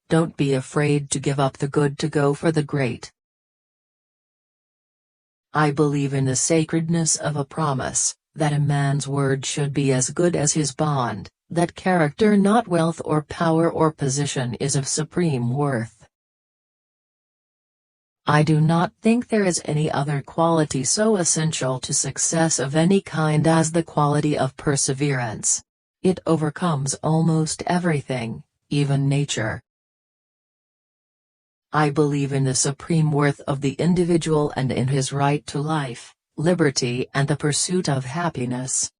Don't be afraid to give up the good to go for the great. I believe in the sacredness of a promise, that a man's word should be as good as his bond, that character, not wealth or power or position, is of supreme worth. I do not think there is any other quality so essential to success of any kind as the quality of perseverance. It overcomes almost everything, even nature. I believe in the supreme worth of the individual and in his right to life, liberty and the pursuit of happiness.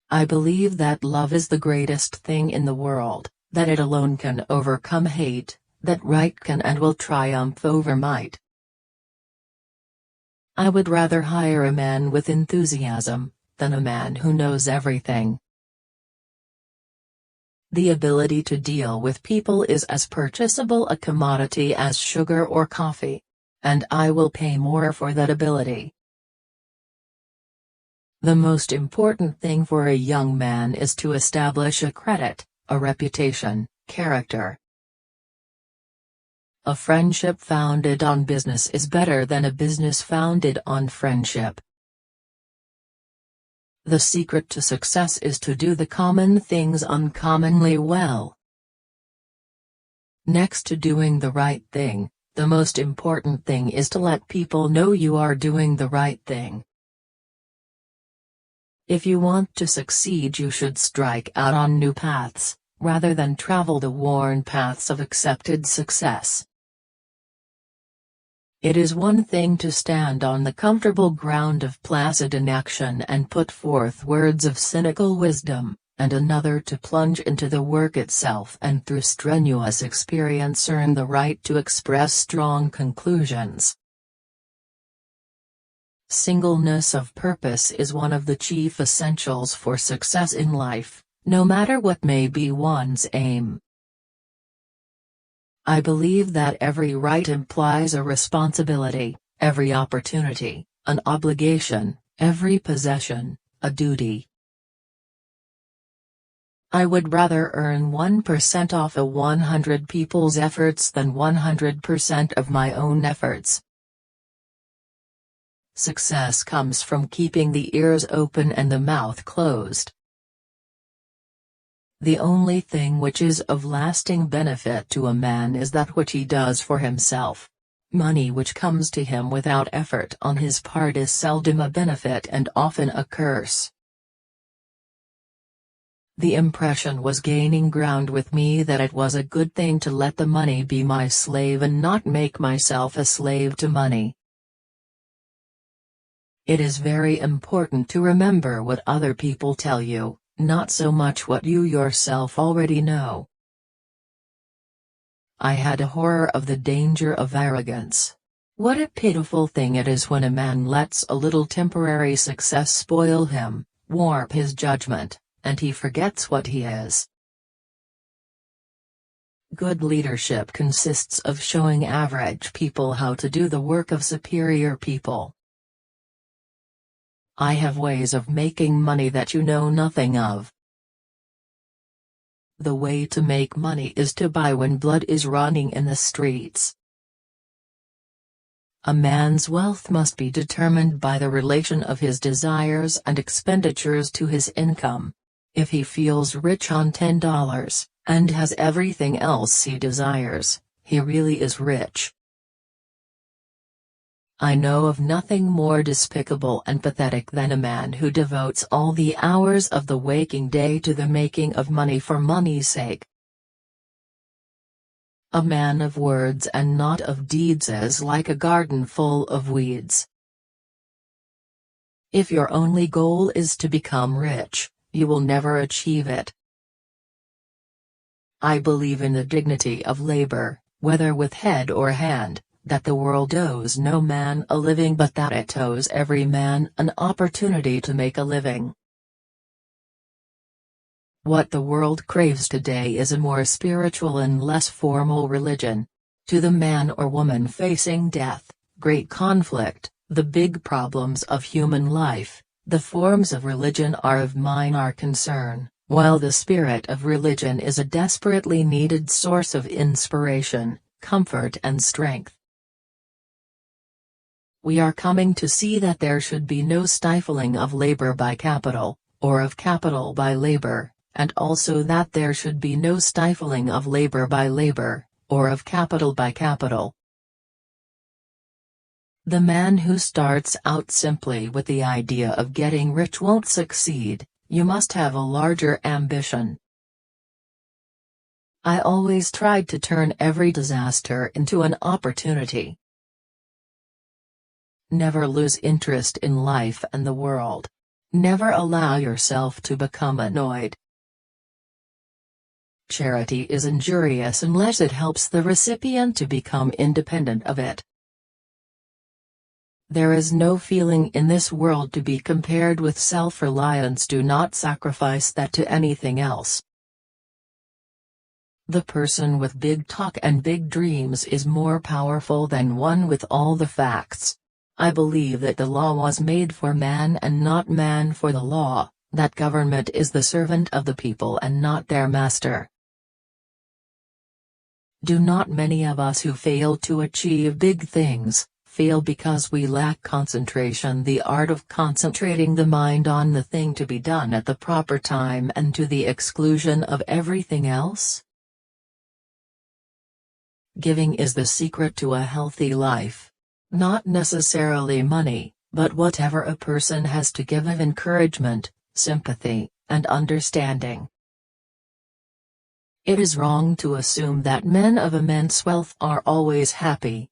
I believe that love is the greatest thing in the world, that it alone can overcome hate, that right can and will triumph over might. I would rather hire a man with enthusiasm, than a man who knows everything. The ability to deal with people is as purchasable a commodity as sugar or coffee. And I will pay more for that ability. The most important thing for a young man is to establish a credit, a reputation, character. A friendship founded on business is better than a business founded on friendship. The secret to success is to do the common things uncommonly well. Next to doing the right thing, the most important thing is to let people know you are doing the right thing. If you want to succeed, you should strike out on new paths, rather than travel the worn paths of accepted success. It is one thing to stand on the comfortable ground of placid inaction and put forth words of cynical wisdom, and another to plunge into the work itself and through strenuous experience earn the right to express strong conclusions. Singleness of purpose is one of the chief essentials for success in life, no matter what may be one's aim. I believe that every right implies a responsibility, every opportunity, an obligation, every possession, a duty. I would rather earn 1% off a 100 people's efforts than 100% of my own efforts. Success comes from keeping the ears open and the mouth closed. The only thing which is of lasting benefit to a man is that which he does for himself. Money which comes to him without effort on his part is seldom a benefit and often a curse. The impression was gaining ground with me that it was a good thing to let the money be my slave and not make myself a slave to money. It is very important to remember what other people tell you, not so much what you yourself already know. I had a horror of the danger of arrogance. What a pitiful thing it is when a man lets a little temporary success spoil him, warp his judgment, and he forgets what he is. Good leadership consists of showing average people how to do the work of superior people. I have ways of making money that you know nothing of. The way to make money is to buy when blood is running in the streets. A man's wealth must be determined by the relation of his desires and expenditures to his income. If he feels rich on $10, and has everything else he desires, he really is rich. I know of nothing more despicable and pathetic than a man who devotes all the hours of the waking day to the making of money for money's sake. A man of words and not of deeds is like a garden full of weeds. If your only goal is to become rich, you will never achieve it. I believe in the dignity of labor, whether with head or hand, that the world owes no man a living but that it owes every man an opportunity to make a living. What the world craves today is a more spiritual and less formal religion. To the man or woman facing death, great conflict, the big problems of human life, the forms of religion are of minor concern, while the spirit of religion is a desperately needed source of inspiration, comfort and strength. We are coming to see that there should be no stifling of labor by capital, or of capital by labor, and also that there should be no stifling of labor by labor, or of capital by capital. The man who starts out simply with the idea of getting rich won't succeed. You must have a larger ambition. I always tried to turn every disaster into an opportunity. Never lose interest in life and the world. Never allow yourself to become annoyed. Charity is injurious unless it helps the recipient to become independent of it. There is no feeling in this world to be compared with self-reliance. Do not sacrifice that to anything else. The person with big talk and big dreams is more powerful than one with all the facts. I believe that the law was made for man and not man for the law, that government is the servant of the people and not their master. Do not many of us who fail to achieve big things, fail because we lack concentration, the art of concentrating the mind on the thing to be done at the proper time and to the exclusion of everything else? Giving is the secret to a healthy life. Not necessarily money, but whatever a person has to give of encouragement, sympathy, and understanding. It is wrong to assume that men of immense wealth are always happy.